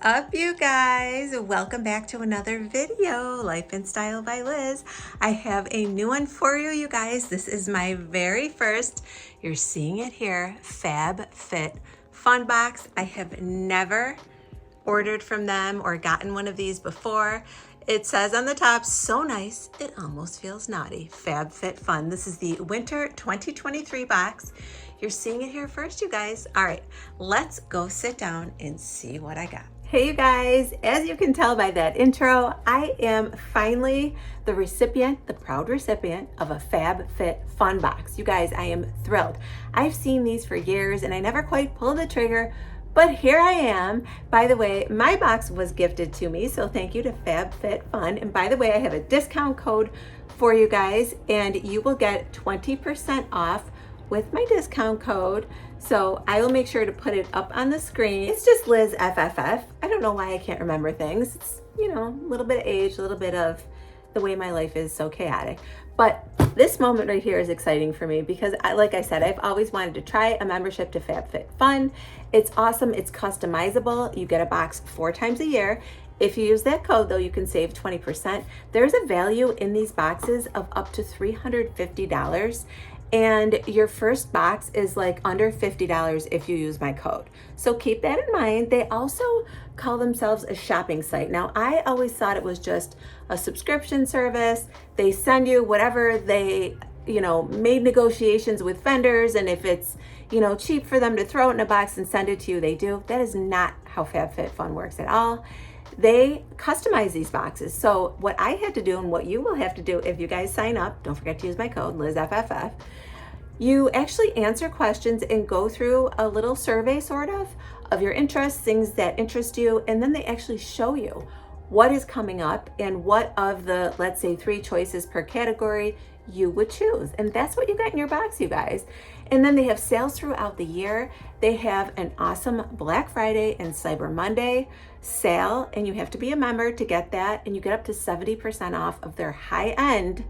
up, you guys? Welcome back to another video, Life and Style by Liz. I have a new one for you, you guys. This is my very first, you're seeing it here, Fab Fit Fun box. I have never ordered from them or gotten one of these before. It says on the top, so nice, it almost feels naughty. Fab Fit Fun. This is the Winter 2023 box. You're seeing it here first, you guys. All right, let's go sit down and see what I got. Hey, you guys, as you can tell by that intro, I am finally the proud recipient of a Fab Fit Fun box. You guys, I am thrilled. I've seen these for years and I never quite pulled the trigger, but here I am. By the way, my box was gifted to me, so thank you to Fab Fit Fun. And by the way, I have a discount code for you guys, and you will get 20% off with my discount code. So I will make sure to put it up on the screen. It's just Liz FFF. I don't know why I can't remember things. It's, you know, a little bit of age, a little bit of the way my life is so chaotic. But this moment right here is exciting for me because like I said, I've always wanted to try a membership to FabFitFun. It's awesome, it's customizable. You get a box 4 times a year. If you use that code though, you can save 20%. There's a value in these boxes of up to $350. And your first box is like under $50 if you use my code. So keep that in mind. They also call themselves a shopping site. Now, I always thought it was just a subscription service. They send you whatever they, made negotiations with vendors. And if it's, cheap for them to throw it in a box and send it to you, they do. That is not how FabFitFun works at all. They customize these boxes. So what I had to do and what you will have to do if you guys sign up, don't forget to use my code, LizFFF, you actually answer questions and go through a little survey sort of your interests, things that interest you, and then they actually show you what is coming up and what of the, let's say, 3 choices per category you would choose. And that's what you got in your box, you guys. And then they have sales throughout the year. They have an awesome Black Friday and Cyber Monday sale, and you have to be a member to get that, and you get up to 70% off of their high-end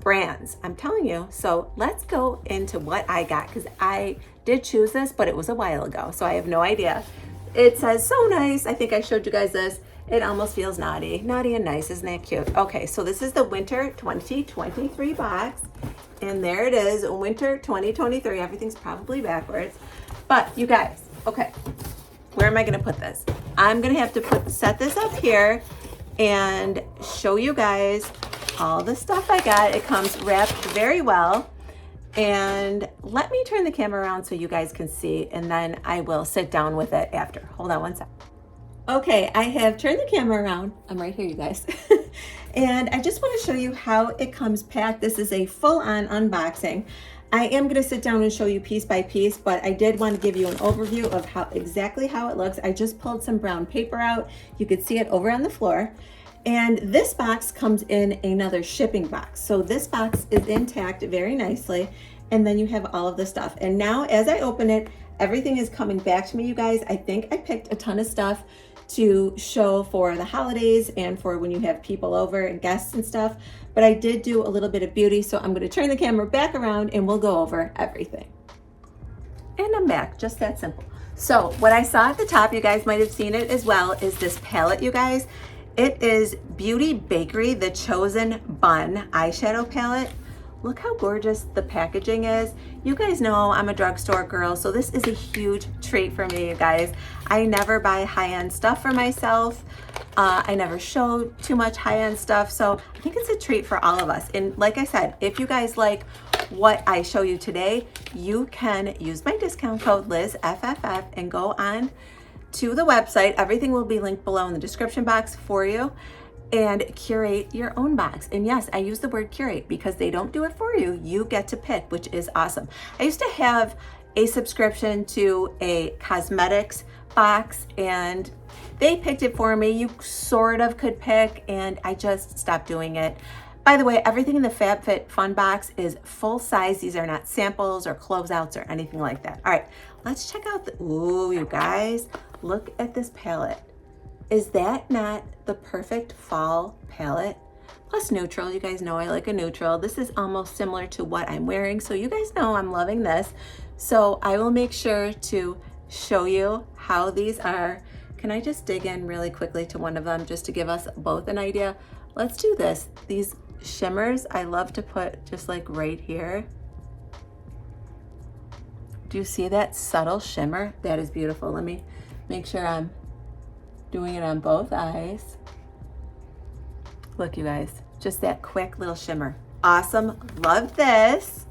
brands. I'm telling you. So let's go into what I got, because I did choose this, but it was a while ago, so I have no idea. It says, so nice. I think I showed you guys this. It almost feels naughty. Naughty and nice. Isn't that cute? Okay, so this is the Winter 2023 box. And there it is, Winter 2023. Everything's probably backwards. But you guys, okay, where am I going to put this? I'm going to have to set this up here and show you guys all the stuff I got. It comes wrapped very well. And let me turn the camera around so you guys can see, and then I will sit down with it after. Hold on one sec. Okay, I have turned the camera around. I'm right here, you guys. And I just want to show you how it comes packed. This is a full-on unboxing. I am going to sit down and show you piece by piece, but I did want to give you an overview of exactly how it looks. I just pulled some brown paper out. You could see it over on the floor. And this box comes in another shipping box. So this box is intact very nicely. And then you have all of the stuff. And now as I open it, everything is coming back to me, you guys. I think I picked a ton of stuff to show for the holidays and for when you have people over and guests and stuff. But I did do a little bit of beauty, so I'm going to turn the camera back around and we'll go over everything. And I'm back, just that simple. So what I saw at the top, you guys might have seen it as well, is this palette, you guys. It is Beauty Bakery, the Chosen Bun eyeshadow palette. Look how gorgeous the packaging is. You guys know I'm a drugstore girl, so this is a huge treat for me, you guys. I never buy high-end stuff for myself. I never show too much high-end stuff, so I think it's a treat for all of us. And like I said, if you guys like what I show you today, you can use my discount code LizFFF and go on to the website. Everything will be linked below in the description box for you, and curate your own box. And yes, I use the word curate because they don't do it for you. You get to pick, which is awesome. I used to have a subscription to a cosmetics box and they picked it for me. You sort of could pick, and I just stopped doing it. By the way, everything in the FabFitFun box is full size. These are not samples or closeouts or anything like that. All right, let's check out ooh, you guys, look at this palette. Is that not the perfect fall palette? Plus neutral, you guys know I like a neutral. This is almost similar to what I'm wearing, so you guys know I'm loving this. So I will make sure to show you how these are can I just dig in really quickly to one of them just to give us both an idea? Let's do this. These shimmers, I love to put just like right here. Do you see that subtle shimmer? That is beautiful. Let me make sure I'm doing it on both eyes. Look, you guys, just that quick little shimmer. Awesome, love this.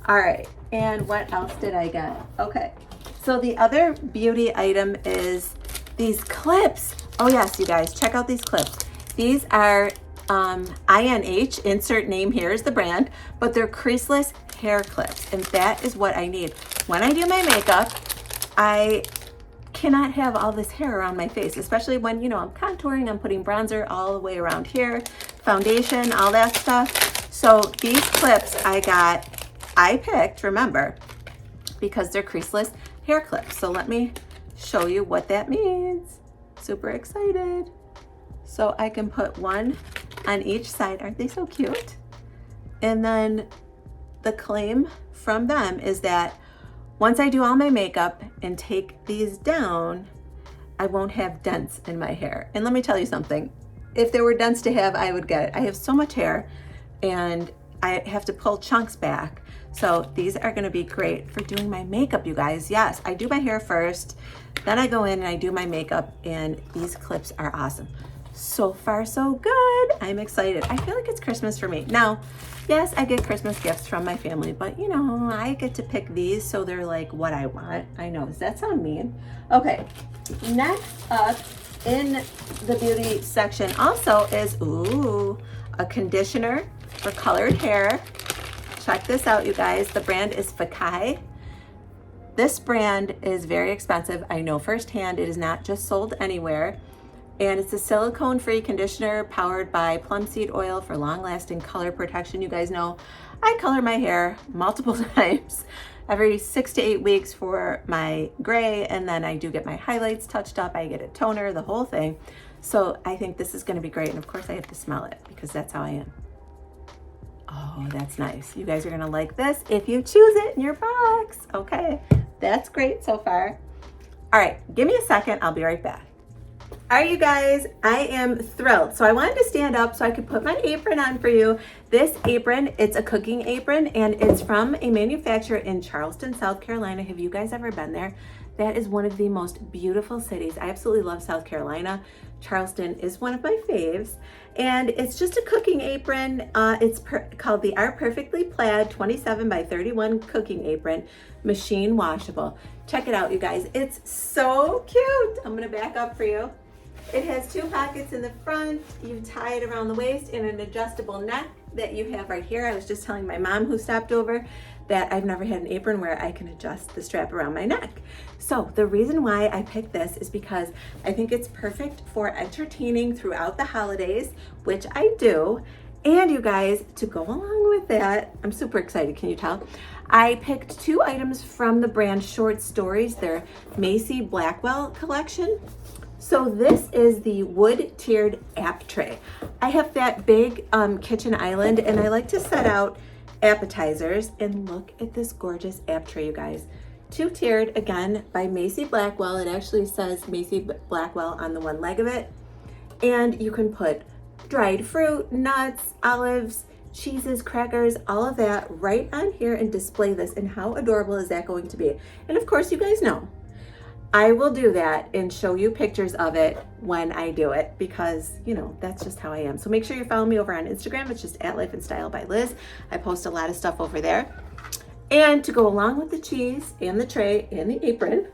All right, and what else did I get? Okay, so the other beauty item is these clips. Oh yes, you guys, check out these clips. These are INH, insert name here is the brand, but they're creaseless hair clips, and that is what I need. When I do my makeup, I cannot have all this hair around my face, especially when, you know, I'm contouring, I'm putting bronzer all the way around here, foundation, all that stuff. So these clips I picked, remember, because they're creaseless hair clips. So let me show you what that means. Super excited. So I can put one on each side. Aren't they so cute? And then the claim from them is that once I do all my makeup and take these down, I won't have dents in my hair. And let me tell you something, if there were dents to have, I would get it. I have so much hair and I have to pull chunks back. So these are gonna be great for doing my makeup, you guys. Yes, I do my hair first, then I go in and I do my makeup, and these clips are awesome. So far, so good. I'm excited. I feel like it's Christmas for me. Now, yes, I get Christmas gifts from my family, but you know, I get to pick these so they're like what I want. I know, does that sound mean? Okay, next up in the beauty section also is, ooh, a conditioner for colored hair. Check this out, you guys. The brand is Fakai. This brand is very expensive. I know firsthand. It is not just sold anywhere. And it's a silicone-free conditioner powered by plum seed oil for long-lasting color protection. You guys know I color my hair multiple times, every 6 to 8 weeks for my gray, and then I do get my highlights touched up. I get a toner, the whole thing. So I think this is gonna be great. And of course I have to smell it because that's how I am. Oh, that's nice. You guys are gonna like this if you choose it in your box. Okay, that's great so far. All right, give me a second, I'll be right back. All right, you guys, I am thrilled. So I wanted to stand up so I could put my apron on for you. This apron, it's a cooking apron, and it's from a manufacturer in Charleston, South Carolina. Have you guys ever been there? That is one of the most beautiful cities. I absolutely love South Carolina. Charleston is one of my faves. And it's just a cooking apron. It's called the Our Perfectly Plaid 27 by 31 cooking apron, machine washable. Check it out, you guys. It's so cute. I'm gonna back up for you. It has 2 pockets in the front. You tie it around the waist, and an adjustable neck that you have right here. I was just telling my mom who stopped over that I've never had an apron where I can adjust the strap around my neck. So the reason why I picked this is because I think it's perfect for entertaining throughout the holidays, which I do. And you guys, to go along with that, I'm super excited, can you tell? I picked 2 items from the brand Short Stories, their Macy Blackwell collection. So this is the wood tiered app tray. I have that big kitchen island, and I like to set out appetizers, and look at this gorgeous app tray, you guys. 2-tiered, again, by Macy Blackwell. It actually says Macy Blackwell on the one leg of it. And you can put dried fruit, nuts, olives, cheeses, crackers, all of that right on here and display this. And how adorable is that going to be? And of course, you guys know, I will do that and show you pictures of it when I do it because, you know, that's just how I am. So make sure you follow me over on Instagram. It's just @Life&Style by Liz. I post a lot of stuff over there. And to go along with the cheese and the tray and the apron,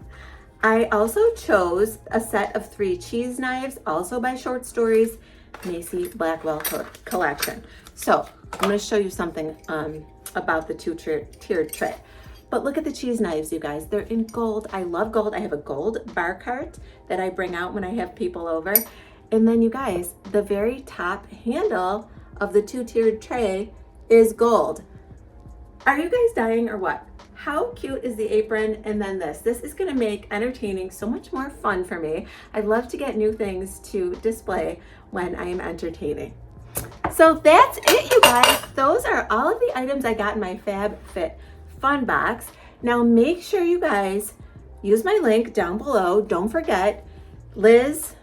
I also chose a set of 3 cheese knives, also by Short Stories, Macy Blackwell collection. So I'm gonna show you something about the 2-tiered tray. But look at the cheese knives, you guys. They're in gold. I love gold. I have a gold bar cart that I bring out when I have people over. And then you guys, the very top handle of the 2-tiered tray is gold. Are you guys dying or what? How cute is the apron? And then this is gonna make entertaining so much more fun for me. I love to get new things to display when I am entertaining. So that's it, you guys. Those are all of the items I got in my Fab Fit Fun box. Now make sure you guys use my link down below. Don't forget, Liz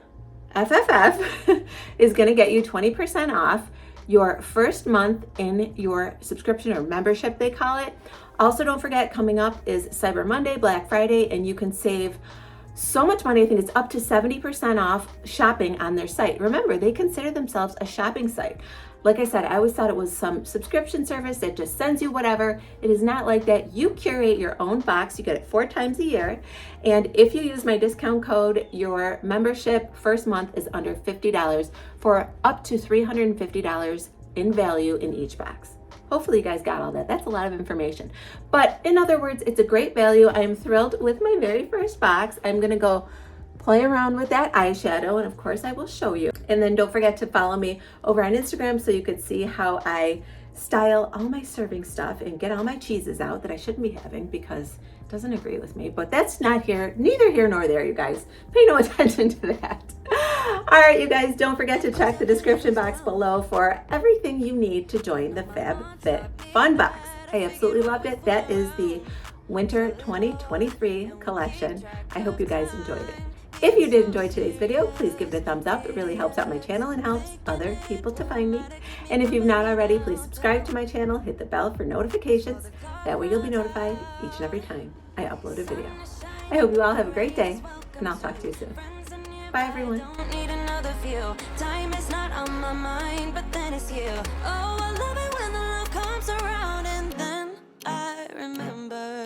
FFF is going to get you 20% off your first month in your subscription or membership, they call it. Also, don't forget, coming up is Cyber Monday, Black Friday, and you can save so much money. I think it's up to 70% off shopping on their site. Remember, they consider themselves a shopping site. Like I said, I always thought it was some subscription service that just sends you whatever. It is not like that. You curate your own box. You get it 4 times a year. And if you use my discount code, your membership first month is under $50 for up to $350 in value in each box. Hopefully you guys got all that. That's a lot of information. But in other words, it's a great value. I am thrilled with my very first box. I'm going to go play around with that eyeshadow, and of course I will show you. And then don't forget to follow me over on Instagram so you could see how I style all my serving stuff and get all my cheeses out that I shouldn't be having because it doesn't agree with me. But that's not here, neither here nor there, you guys. Pay no attention to that. All right, you guys, don't forget to check the description box below for everything you need to join the Fab Fit Fun box. I absolutely loved it. That is the Winter 2023 collection. I hope you guys enjoyed it. If you did enjoy today's video, please give it a thumbs up. It really helps out my channel and helps other people to find me. And if you've not already, please subscribe to my channel, hit the bell for notifications. That way you'll be notified each and every time I upload a video. I hope you all have a great day, and I'll talk to you soon. Bye, everyone. Time is not on my mind, but then it's you. Oh, I love it when the love comes around, and then I remember.